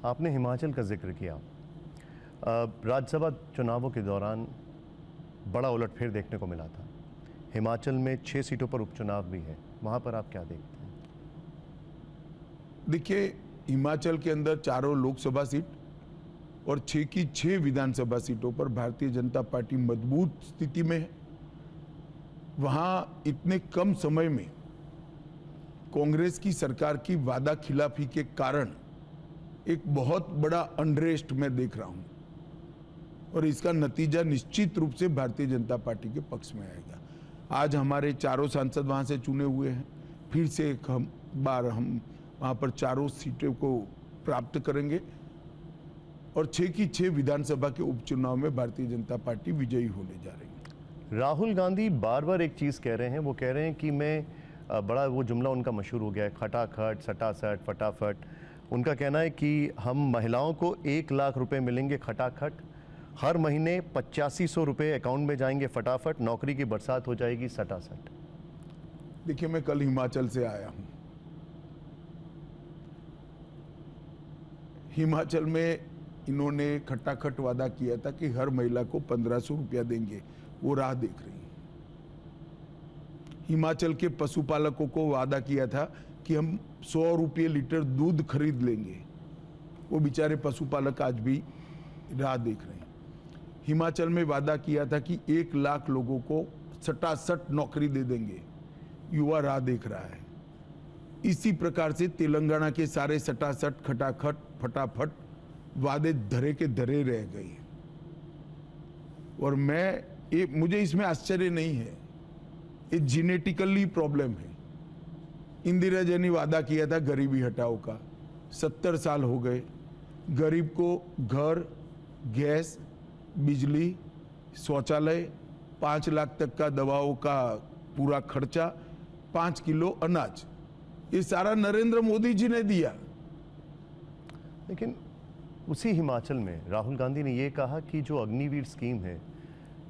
आपने हिमाचल का जिक्र किया। राज्यसभा चुनावों के दौरान बड़ा उलटफेर देखने को मिला था। हिमाचल में 6 सीटों पर उपचुनाव भी है, वहाँ पर आप क्या देखते हैं? देखिए, हिमाचल के अंदर 4 लोकसभा सीट और 6 की 6 विधानसभा सीटों पर भारतीय जनता पार्टी मजबूत स्थिति में है। वहाँ इतने कम समय में कांग्रेस की सरकार की वादा खिलाफी के कारण एक बहुत बड़ा अनरेस्ट मैं देख रहा हूँ और इसका नतीजा निश्चित रूप से भारतीय जनता पार्टी के पक्ष में आएगा। आज हमारे 4 सांसद वहाँ से चुने हुए हैं, फिर से एक बार हम वहाँ पर 4 सीटों को प्राप्त करेंगे और 6 की 6 विधानसभा के उपचुनाव में भारतीय जनता पार्टी विजयी होने जा रही है। राहुल गांधी बार बार एक चीज़ कह रहे हैं, वो कह रहे हैं कि मैं बड़ा वो जुमला उनका मशहूर हो गया है, खटाखट सटासट फटाफट। उनका कहना है कि हम महिलाओं को 1 लाख रुपए मिलेंगे खटाखट, हर महीने 8500 रुपये अकाउंट में जाएंगे फटाफट, नौकरी की बरसात हो जाएगी सटासट। देखिए, मैं कल हिमाचल से आया हूँ। हिमाचल में इन्होंने खटाखट वादा किया था कि हर महिला को 1500 रुपया देंगे, वो राह देख रही है। हिमाचल के पशुपालकों को वादा किया था कि हम 100 रुपये लीटर दूध खरीद लेंगे, वो बेचारे पशुपालक आज भी राह देख रहे हैं। हिमाचल में वादा किया था कि 1 लाख लोगों को सटासट नौकरी दे देंगे, युवा राह देख रहा है। इसी प्रकार से तेलंगाना के सारे सटासट खटाखट फटाफट वादे धरे के धरे रह गए हैं और मुझे इसमें आश्चर्य नहीं है, ये जेनेटिकली प्रॉब्लम है। इंदिरा जी ने वादा किया था गरीबी हटाओ का, 70 साल हो गए, गरीब को घर, गैस, बिजली, शौचालय, 5 लाख तक का दवाओं का पूरा खर्चा, 5 किलो अनाज, ये सारा नरेंद्र मोदी जी ने दिया। लेकिन उसी हिमाचल में राहुल गांधी ने ये कहा कि जो अग्निवीर स्कीम है,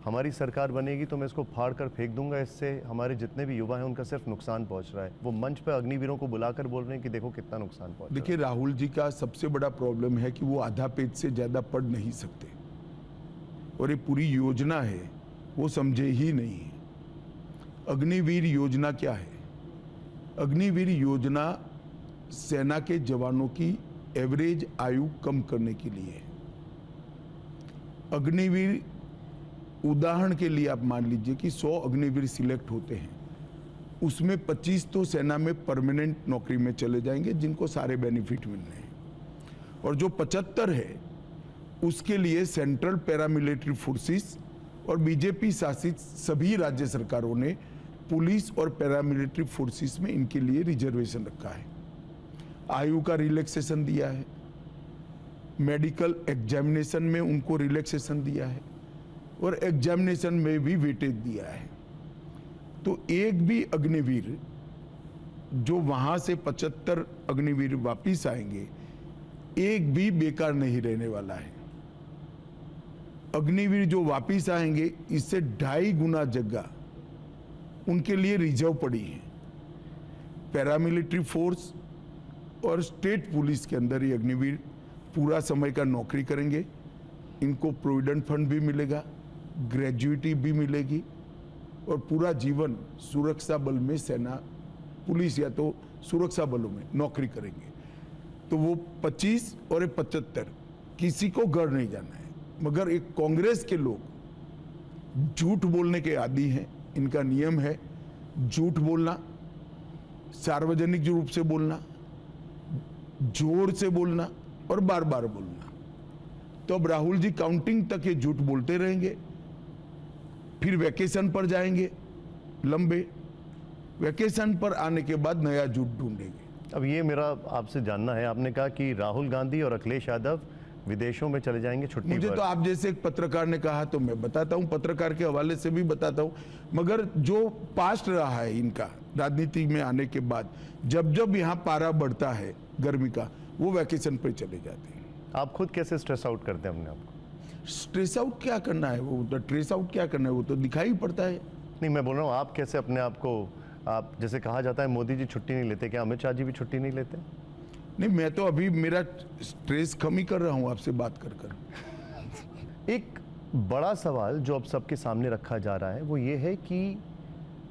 हमारी सरकार बनेगी तो मैं इसको फाड़ कर फेंक दूंगा, इससे हमारे जितने भी युवा हैं उनका सिर्फ नुकसान पहुंच रहा है। वो मंच पर अग्निवीरों को बुलाकर बोल रहे हैं कि देखो कितना नुकसान पहुंच रहा है। देखिए, राहुल जी का सबसे बड़ा प्रॉब्लम है कि वो आधा पेज से ज़्यादा पढ़ नहीं सकते और ये पूरी योजना है वो समझे ही नहीं है। अग्निवीर योजना क्या है? अग्निवीर योजना सेना के जवानों की एवरेज आयु कम करने के लिए है। अग्निवीर, उदाहरण के लिए आप मान लीजिए कि 100 अग्निवीर सिलेक्ट होते हैं, उसमें 25 तो सेना में परमानेंट नौकरी में चले जाएंगे जिनको सारे बेनिफिट मिल रहे हैं, और जो 75 है उसके लिए सेंट्रल पैरामिलिट्री फोर्सेस और बीजेपी शासित सभी राज्य सरकारों ने पुलिस और पैरामिलिट्री फोर्सेस में इनके लिए रिजर्वेशन रखा है। आयु का रिलैक्सेशन दिया है, मेडिकल एग्जामिनेशन में उनको रिलैक्सेशन दिया है और एग्जामिनेशन में भी वेटेज दिया है। तो एक भी अग्निवीर जो वहां से 75 अग्निवीर वापिस आएंगे, एक भी बेकार नहीं रहने वाला है। अग्निवीर जो वापिस आएंगे, इससे 2.5 गुना जगह उनके लिए रिजर्व पड़ी है। पैरामिलिट्री फोर्स और स्टेट पुलिस के अंदर ये अग्निवीर पूरा समय का नौकरी करेंगे, इनको प्रोविडेंट फंड भी मिलेगा, ग्रेजुइटी भी मिलेगी और पूरा जीवन सुरक्षा बल में, सेना, पुलिस या तो सुरक्षा बलों में नौकरी करेंगे। तो वो 25 और 75 किसी को घर नहीं जाना है। मगर एक कांग्रेस के लोग झूठ बोलने के आदी हैं। इनका नियम है झूठ बोलना, सार्वजनिक रूप से बोलना, जोर से बोलना और बार बार बोलना। तो अब राहुल जी काउंटिंग तक ये झूठ बोलते रहेंगे, फिर वैकेशन पर जाएंगे, लंबे वैकेशन पर आने के बाद नया झूठ ढूंढेंगे। अब ये मेरा आपसे जानना है, आपने कहा कि राहुल गांधी और अखिलेश यादव विदेशों में चले जाएंगे छुट्टी मुझे पर। तो आप जैसे एक पत्रकार ने कहा तो मैं बताता हूं, पत्रकार के हवाले से भी बताता हूं। मगर जो पास्ट रहा है इनका राजनीति में आने के बाद, जब जब यहाँ पारा बढ़ता है गर्मी का, वो वैकेशन पर चले जाते हैं। आप खुद कैसे स्ट्रेस आउट करते हैं अपने आप को? स्ट्रेस आउट क्या करना है, वो तो ट्रेस आउट क्या करना है, वो तो दिखाई पड़ता है। नहीं, मैं बोल रहा हूँ आप कैसे अपने आप को, आप जैसे कहा जाता है मोदी जी छुट्टी नहीं लेते, क्या अमित शाह जी भी छुट्टी नहीं लेते? नहीं, मैं तो अभी मेरा स्ट्रेस कम ही कर रहा हूं आपसे बात कर कर। एक बड़ा सवाल जो अब सबके सामने रखा जा रहा है वो ये है कि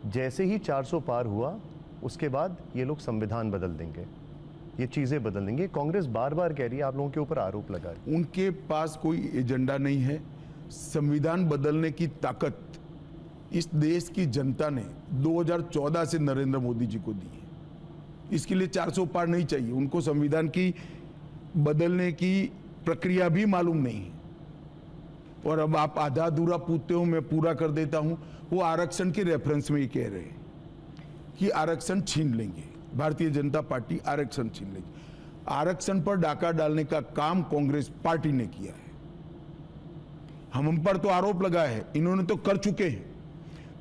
जैसे ही 400 पार हुआ उसके बाद ये लोग संविधान बदल देंगे, ये चीज़ें बदल देंगे। कांग्रेस बार बार कह रही है, आप लोगों के ऊपर आरोप लगा रही है। उनके पास कोई एजेंडा नहीं है। संविधान बदलने की ताकत इस देश की जनता ने 2014 से नरेंद्र मोदी जी को दी है। इसके लिए 400 पार नहीं चाहिए। उनको संविधान की बदलने की प्रक्रिया भी मालूम नहीं है। और अब आप आधा अधूरा पूछते हो, मैं पूरा कर देता हूं। वो आरक्षण के रेफरेंस में ही कह रहे हैं कि आरक्षण छीन लेंगे, भारतीय जनता पार्टी आरक्षण छीन लेगी। आरक्षण पर डाका डालने का काम कांग्रेस पार्टी ने किया है। हम पर तो आरोप लगा है, इन्होंने तो कर चुके हैं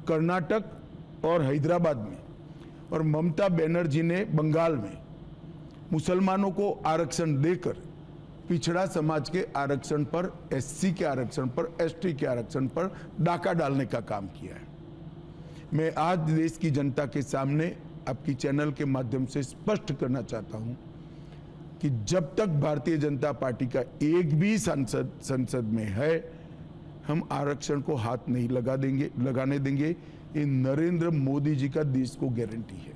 कर्नाटक और हैदराबाद में, और ममता बनर्जी ने बंगाल में मुसलमानों को आरक्षण देकर पिछड़ा समाज के आरक्षण पर, एससी के आरक्षण पर, एसटी के आरक्षण पर डाका डालने का काम किया है। मैं आज देश की जनता के सामने आपकी चैनल के माध्यम से स्पष्ट करना चाहता हूं कि जब तक भारतीय जनता पार्टी का एक भी सांसद संसद में है, हम आरक्षण को हाथ नहीं लगाने देंगे। ये नरेंद्र मोदी जी का देश को गारंटी है।